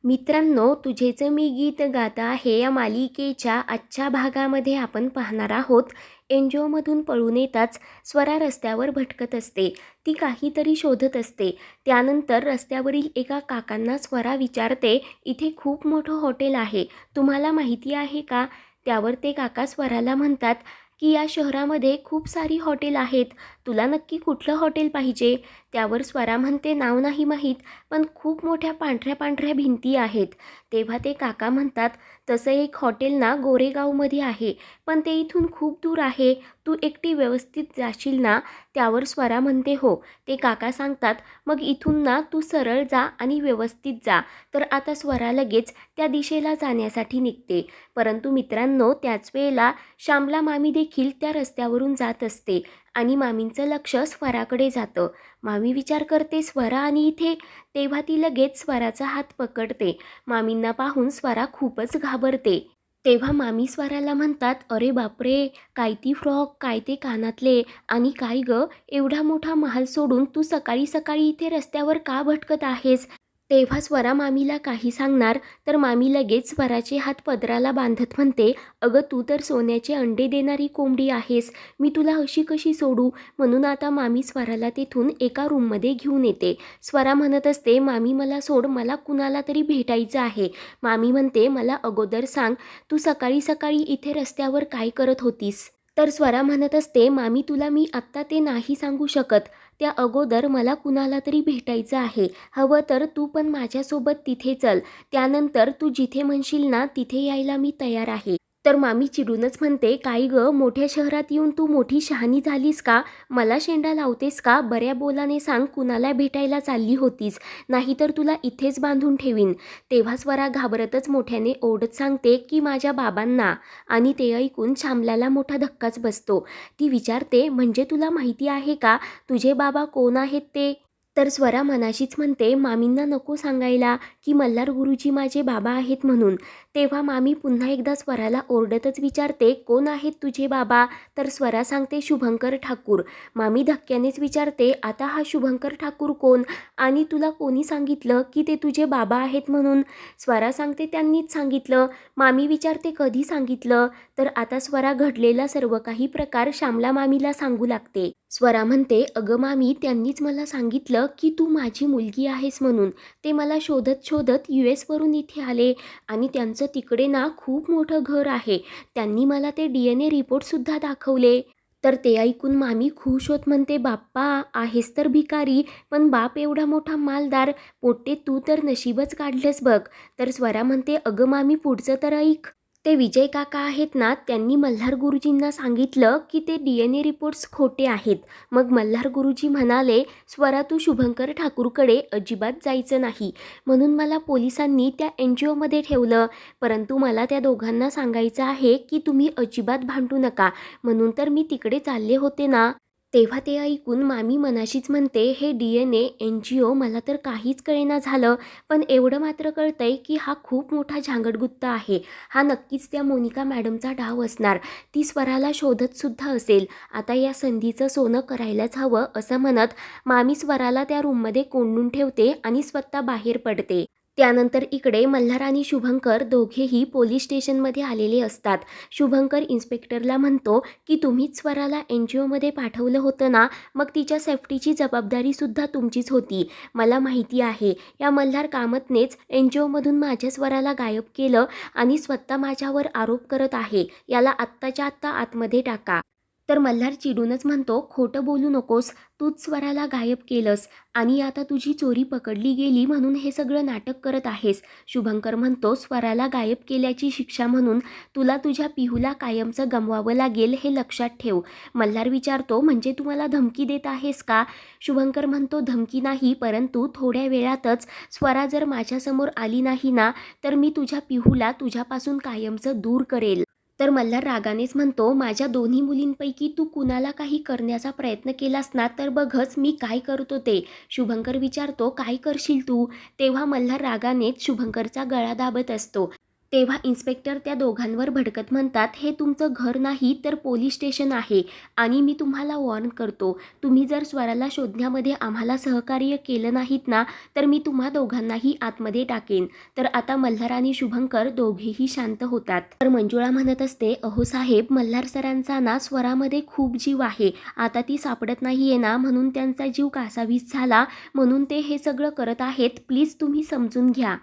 मित्रांनो, तुझेच मी गीत गाता आहे या मालिकेच्या आजच्या भागामध्ये आपण पाहणार आहोत. एनजीओमधून पळून येताच स्वरा रस्त्यावर भटकत असते. ती काहीतरी शोधत असते. त्यानंतर रस्त्यावरील एका काकांना स्वरा विचारते, इथे खूप मोठं हॉटेल आहे, तुम्हाला माहिती आहे का? त्यावर ते काका स्वराला म्हणतात की या शहरामध्ये खूप सारी हॉटेल आहेत, तुला नक्की कुठलं हॉटेल पाहिजे? त्यावर स्वरा म्हणते, नाव नाही माहीत, पण खूप मोठ्या पांढऱ्या पांढऱ्या भिंती आहेत. तेव्हा ते काका म्हणतात, तसं एक हॉटेल ना गोरेगावमध्ये आहे, पण ते इथून खूप दूर आहे, तू एकटी व्यवस्थित जाशील ना? त्यावर स्वरा म्हणते, हो. ते काका सांगतात, मग इथून ना तू सरळ जा आणि व्यवस्थित जा. तर आता स्वरा लगेच त्या दिशेला जाण्यासाठी निघते. परंतु मित्रांनो, त्याच वेळेला श्यामला मामी देखील त्या रस्त्यावरून जात असते आणि मामींचं लक्ष स्वराकडे जातं. मामी विचार करते, स्वरा आणि इथे? तेव्हा ती लगेच स्वराचा हात पकडते. मामींना पाहून स्वरा खूपच घाबरते. तेव्हा मामी स्वराला म्हणतात, अरे बापरे, काय ती फ्रॉक, काय ते कानातले, आणि काय ग, एवढा मोठा महाल सोडून तू सकाळी सकाळी इथे रस्त्यावर का भटकत आहेस? तेव्हा स्वरा मामीला काही सांगणार तर मामी लगेच स्वराचे हात पदराला बांधत म्हणते, अगं तू तर सोन्याचे अंडे देणारी कोंबडी आहेस, मी तुला अशी कशी सोडू? म्हणून आता मामी स्वराला तिथून एका रूममध्ये घेऊन येते. स्वरा म्हणत असते, मामी मला सोड, मला कुणाला तरी भेटायचं आहे. मामी म्हणते, मला अगोदर सांग, तू सकाळी सकाळी इथे रस्त्यावर काय करत होतीस? तर स्वरा म्हणत असते, मामी तुला मी आत्ता ते नाही सांगू शकत, त्या अगोदर मला कुणाला तरी भेटायचं आहे. हवं तर तू पण माझ्यासोबत तिथे चल, त्यानंतर तू जिथे म्हणशील ना तिथे यायला मी तयार आहे. तर मामी चिडूनच म्हणते, काय ग, मोठ्या शहरात येऊन तू मोठी शहाणी झालीस का? मला शेंडा लावतेस का? बऱ्या बोलाने सांग, कुणाला भेटायला चालली होतीस, नाहीतर तुला इथेच बांधून ठेवीन. तेव्हा स्वरा घाबरतच मोठ्याने ओरडत सांगते की माझ्या बाबांना. आणि ते ऐकून श्यामलाला मोठा धक्काच बसतो. ती विचारते, म्हणजे तुला माहिती आहे का तुझे बाबा कोण आहेत ते? तर स्वरा मनाशीच म्हणते, मामींना नको सांगायला की मल्हार गुरुजी माझे बाबा आहेत म्हणून. तेव्हा मामी पुन्हा एकदा स्वराला ओरडतच विचारते, कोण आहेत तुझे बाबा? तर स्वरा सांगते, शुभंकर ठाकूर. मामी धक्क्यानेच विचारते, आता हा शुभंकर ठाकूर कोण? आणि तुला कोणी सांगितलं की ते तुझे बाबा आहेत म्हणून? स्वरा सांगते, त्यांनीच सांगितलं. मामी विचारते, कधी सांगितलं? तर आता स्वरा घडलेला सर्व काही प्रकार श्यामला मामीला सांगू लागते. स्वरा म्हणते, अगं मामी, त्यांनीच मला सांगितलं की तू माझी मुलगी आहेस म्हणून. ते मला शोधत शोधत US वरून इथे आले आणि त्यांचं तिकडे ना खूप मोठं घर आहे. त्यांनी मला ते DNA रिपोर्टसुद्धा दाखवले. तर ते ऐकून मामी खुश होत म्हणते, बाप्पा, आहेस तर भिकारी, पण बाप एवढा मोठा मालदार, पोट्टे तू तर नशीबच काढलंस बघ. तर स्वरा म्हणते, अगं मामी, पुढचं तर ऐक. ते विजय काका आहेत ना, त्यांनी मल्हार गुरुजींना सांगितलं की ते DNA रिपोर्ट्स खोटे आहेत. मग मल्हार गुरुजी म्हणाले, स्वरा तू शुभंकर ठाकूरकडे अजिबात जायचं नाही, म्हणून मला पोलिसांनी त्या NGOमध्ये ठेवलं. परंतु मला त्या दोघांना सांगायचं आहे की तुम्ही अजिबात भांडू नका, म्हणून तर मी तिकडे चालले होते ना. तेव्हा ते ऐकून मामी मनाशीच म्हणते, हे DNA NGO मला तर काहीच कळेना झालं, पण एवढं मात्र कळतंय की हा खूप मोठा झांगडगुत्ता आहे. हा नक्कीच त्या मोनिका मॅडमचा डाव असणार. ती स्वराला शोधत सुद्धा असेल. आता या संधीचं सोनं करायलाच हवं, असं म्हणत मामी स्वराला त्या रूममध्ये कोंडून ठेवते आणि स्वतः बाहेर पडते. त्यानंतर इकडे मल्हार आणि शुभंकर दोघेही पोलीस स्टेशनमध्ये आलेले असतात. शुभंकर इन्स्पेक्टरला म्हणतो की तुम्हीच स्वराला NGOमध्ये पाठवलं होतं ना, मग तिच्या सेफ्टीची जबाबदारीसुद्धा तुमचीच होती. मला माहिती आहे, या मल्हार कामतनेच NGOमधून माझ्या स्वराला गायब केलं आणि स्वतः माझ्यावर आरोप करत आहे. याला आत्ताच्या आत्ता आतमध्ये टाका. तर मल्हार चिडूनच म्हणतो, खोटं बोलू नकोस, तूच स्वराला गायब केलंस आणि आता तुझी चोरी पकडली गेली म्हणून हे सगळं नाटक करत आहेस. शुभंकर म्हणतो, स्वराला गायब केल्याची शिक्षा म्हणून तुला तुझ्या पिहूला कायमचं गमवावं लागेल, हे लक्षात ठेव. मल्हार विचारतो, म्हणजे तू मला धमकी देत आहेस का? शुभंकर म्हणतो, धमकी नाही, परंतु थोड्या वेळातच स्वरा जर माझ्यासमोर आली नाही ना, तर मी तुझ्या पिहूला तुझ्यापासून कायमचं दूर करेल. तर मल्हार रागानेच म्हणतो, माझ्या दोन्ही मुलींपैकी तू कुणाला काही करण्याचा प्रयत्न केलास ना, तर बघच मी काय करतो ते. शुभंकर विचारतो, काय करशील तू? तेव्हा मल्हार रागानेच शुभंकरचा गळा दाबत असतो. तेव्हा इन्स्पेक्टर त्या दोघांवर भडकत म्हणतात, हे तुमचं घर नाही तर पोलीस स्टेशन आहे आणि मी तुम्हाला वॉर्न करतो, तुम्ही जर स्वराला शोधण्यामध्ये आम्हाला सहकार्य केलं नाहीत ना तर मी तुम्हा दोघांनाही आतमध्ये टाकेन. तर आता मल्हार आणि शुभंकर दोघेही शांत होतात. तर मंजुळा म्हणत असते, अहो साहेब, मल्हार सरांचा ना स्वरामध्ये खूप जीव आहे, आता ती सापडत नाहीये ना म्हणून त्यांचा जीव कासावीस झाला, म्हणून ते हे सगळं करत आहेत, प्लीज तुम्ही समजून घ्या.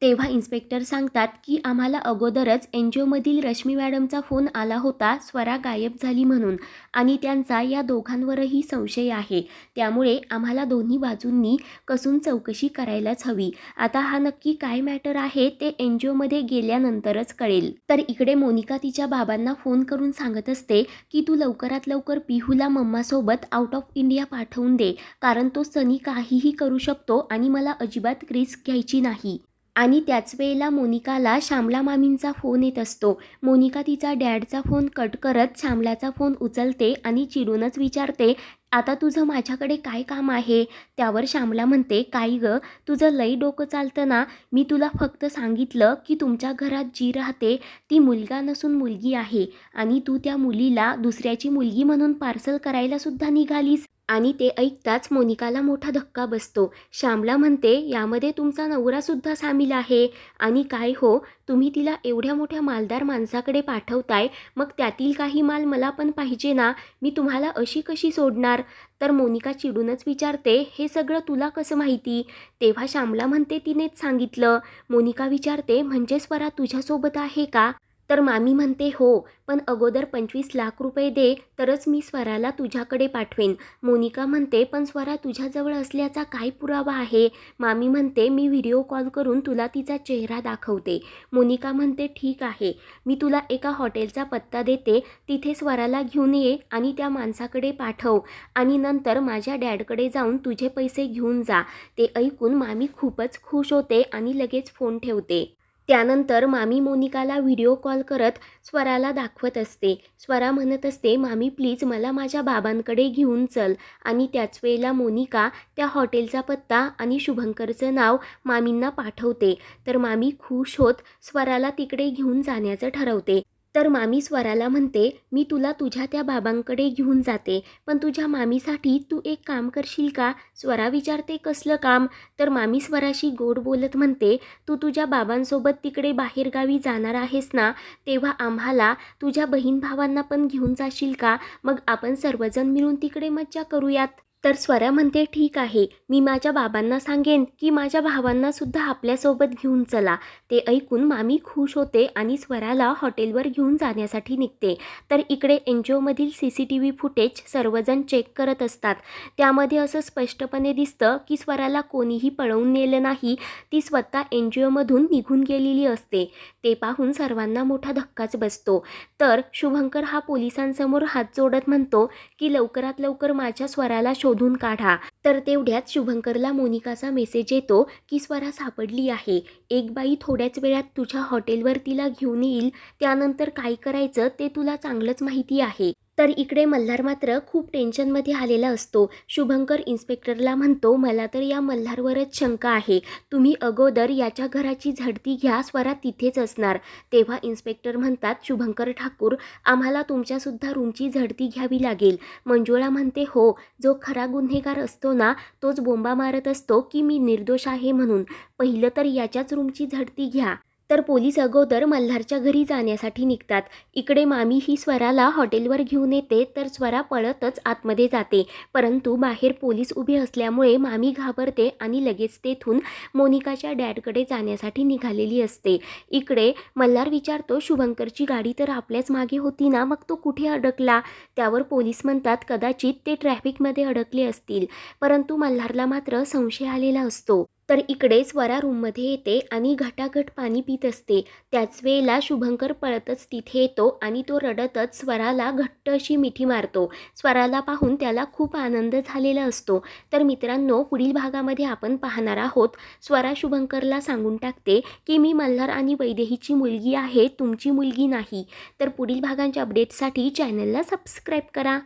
तेव्हा इन्स्पेक्टर सांगतात की आम्हाला अगोदरच NGOमधील रश्मी मॅडमचा फोन आला होता स्वरा गायब झाली म्हणून आणि त्यांचा या दोघांवरही संशय आहे, त्यामुळे आम्हाला दोन्ही बाजूंनी कसून चौकशी करायलाच हवी. आता हा नक्की काय मॅटर आहे ते NGOमध्ये गेल्यानंतरच कळेल. तर इकडे मोनिका तिच्या बाबांना फोन करून सांगत असते की तू लवकरात लवकर पिहूला मम्मासोबत आउट ऑफ इंडिया पाठवून दे, कारण तो सनी काहीही करू शकतो आणि मला अजिबात रिस्क घ्यायची नाही. आणि त्याच वेळेला मोनिकाला श्यामला मामींचा फोन येत असतो. मोनिका तिचा डॅडचा फोन कट करत श्यामलाचा फोन उचलते आणि चिडूनच विचारते, आता तुझं माझ्याकडे काय काम आहे? त्यावर श्यामला म्हणते, काही गं, तुझं लई डोकं चालतं ना, मी तुला फक्त सांगितलं की तुमच्या घरात जी राहते ती मुलगा नसून मुलगी आहे आणि तू त्या मुलीला दुसऱ्याची मुलगी म्हणून पार्सल करायला सुद्धा निघालीस. आणि ते ऐकताच मोनिकाला मोठा धक्का बसतो. श्यामला म्हणते, यामध्ये तुमचा नवरासुद्धा सामील आहे. आणि काय हो, तुम्ही तिला एवढ्या मोठ्या मालदार माणसाकडे पाठवताय, मग त्यातील काही माल मला पण पाहिजे ना, मी तुम्हाला अशी कशी सोडणार? तर मोनिका चिडूनच विचारते, हे सगळं तुला कसं माहिती? तेव्हा श्यामला म्हणते, तिनेच सांगितलं. मोनिका विचारते, म्हणजे स्वरा तुझ्यासोबत आहे का? तर मामी म्हणते, हो, पण अगोदर 25 लाख रुपये दे, तरच मी स्वराला तुझ्याकडे पाठवेन. मोनिका म्हणते, पण स्वरा तुझ्याजवळ असल्याचा काय पुरावा आहे? मामी म्हणते, मी व्हिडिओ कॉल करून तुला तिचा चेहरा दाखवते. मोनिका म्हणते, ठीक आहे, मी तुला एका हॉटेलचा पत्ता देते, तिथे स्वराला घेऊन ये आणि त्या माणसाकडे पाठव आणि नंतर माझ्या डॅडकडे जाऊन तुझे पैसे घेऊन जा. ते ऐकून मामी खूपच खुश होते आणि लगेच फोन ठेवते. त्यानंतर मामी मोनिकाला व्हिडिओ कॉल करत स्वराला दाखवत असते. स्वरा म्हणत असते, मामी प्लीज मला माझ्या बाबांकडे घेऊन चल. आणि त्याच वेळेला मोनिका त्या हॉटेलचा पत्ता आणि शुभंकरचं नाव मामींना पाठवते. तर मामी खुश होत स्वराला तिकडे घेऊन जाण्याचं ठरवते. तर मामी स्वराला म्हणते, मी तुला तुझ्या त्या बाबांकडे घेऊन जाते, पण तुझ्या मामीसाठी तू एक काम करशील का? स्वरा विचारते, कसलं काम? तर मामी स्वराशी गोड बोलत म्हणते, तू तुझ्या बाबांसोबत तिकडे बाहेरगावी जाणार आहेस ना, तेव्हा आम्हाला तुझ्या बहीण भावांना पण घेऊन जाशील का? मग आपण सर्वजण मिळून तिकडे मज्जा करूयात. तर स्वरा म्हणते, ठीक आहे, मी माझ्या बाबांना सांगेन की माझ्या भावांना सुद्धा आपल्यासोबत घेऊन चला. ते ऐकून मामी खुश होते आणि स्वराला हॉटेलवर घेऊन जाण्यासाठी निघते. तर इकडे NGOमधील CCTV फुटेज सर्वजण चेक करत असतात. त्यामध्ये असं स्पष्टपणे दिसतं की स्वराला कोणीही पळवून नेलं नाही, ती स्वतः NGOमधून निघून गेलेली असते. ते पाहून सर्वांना मोठा धक्काच बसतो. तर शुभंकर हा पोलिसांसमोर हात जोडत म्हणतो की लवकरात लवकर माझ्या स्वराला शोधून काढा. तर तेवढ्यात शुभंकरला मोनिकाचा मेसेज येतो की स्वरा सापडली आहे. एक बाई थोड्याच वेळात तुझ्या हॉटेलवर तिला घेऊन येईल, त्यानंतर काय करायचं ते तुला चांगलंच माहिती आहे. तर इकडे मल्हार मात्र खूप टेन्शनमध्ये आलेला असतो. शुभंकर इन्स्पेक्टरला म्हणतो, मला तर या मल्हारवरच शंका आहे, तुम्ही अगोदर याच्या घराची झडती घ्या, स्वरा तिथेच असणार. तेव्हा इन्स्पेक्टर म्हणतात, शुभंकर ठाकूर, आम्हाला तुमच्यासुद्धा रूमची झडती घ्यावी लागेल. मंजुळा म्हणते, हो, जो खरा गुन्हेगार असतो ना तोच बोंबा मारत असतो की मी निर्दोष आहे म्हणून, पहिलं तर याच्याच रूमची झडती घ्या. तर पोलीस अगोदर मल्हारच्या घरी जाण्यासाठी निघतात. इकडे मामी ही स्वराला हॉटेलवर घेऊन येते, तर स्वरा पळतच आतमध्ये जाते, परंतु बाहेर पोलीस उभे असल्यामुळे मामी घाबरते आणि लगेच तेथून मोनिकाच्या डॅडकडे जाण्यासाठी निघालेली असते. इकडे मल्हार विचारतो, शुभंकरची गाडी तर आपल्याच मागे होती ना, मग तो कुठे अडकला? त्यावर पोलीस म्हणतात, कदाचित ते ट्रॅफिकमध्ये अडकले असतील. परंतु मल्हारला मात्र संशय आलेला असतो. तर इकडे स्वरा रूममध्ये येते आणि घटाघट पाणी पित असते. त्याच वेळेला शुभंकर पळतच तिथे येतो आणि तो रडतच स्वराला घट्ट अशी मिठी मारतो. स्वराला पाहून त्याला खूप आनंद झालेला असतो. तर मित्रांनो, पुढील भागामध्ये आपण पाहणार आहोत, स्वरा शुभंकरला सांगून टाकते की मी मल्हार आणि वैदेहीची मुलगी आहे, तुमची मुलगी नाही. तर पुढील भागांच्या अपडेटसाठी चॅनलला सबस्क्राईब करा.